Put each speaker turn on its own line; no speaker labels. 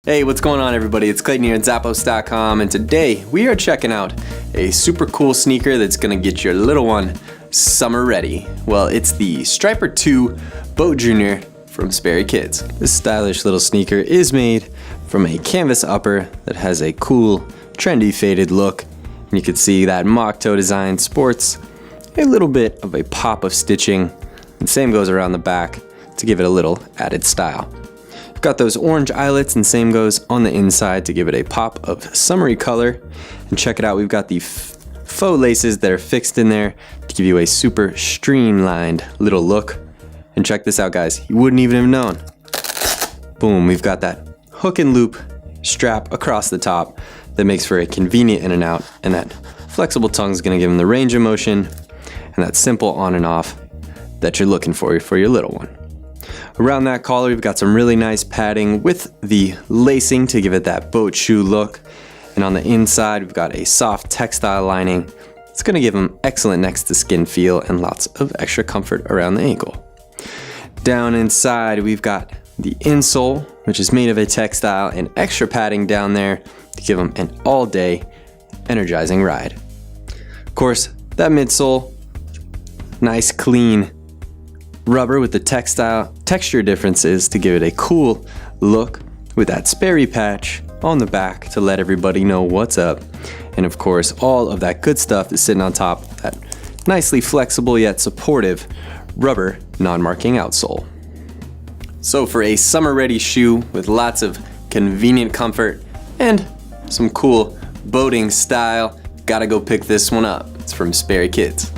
Hey, what's going on everybody? It's Clayton here at Zappos.com, and today we are checking out a super cool sneaker that's gonna get your little one summer ready. Well, it's the Striper 2 Boat Junior from Sperry Kids. This stylish little sneaker is made from a canvas upper that has a cool, trendy faded look. And you can see that mock toe design sports a little bit of a pop of stitching, and same goes around the back to give it a little added style. We've got those orange eyelets, and same goes on the inside to give it a pop of summery color. And check it out, we've got the faux laces that are fixed in there to give you a super streamlined little look. And check this out guys, you wouldn't even have known. Boom, we've got that hook and loop strap across the top that makes for a convenient in and out, and that flexible tongue is gonna give them the range of motion and that simple on and off that you're looking for your little one. Around that collar, we've got some really nice padding with the lacing to give it that boat shoe look. And on the inside, we've got a soft textile lining. It's gonna give them excellent next to skin feel and lots of extra comfort around the ankle. Down inside, we've got the insole, which is made of a textile, and extra padding down there to give them an all day energizing ride. Of course, that midsole, nice clean rubber with the textile texture differences to give it a cool look with that Sperry patch on the back to let everybody know what's up. And of course, all of that good stuff is sitting on top of that nicely flexible yet supportive rubber non-marking outsole. So for a summer ready shoe with lots of convenient comfort and some cool boating style, gotta go pick this one up. It's from Sperry Kids.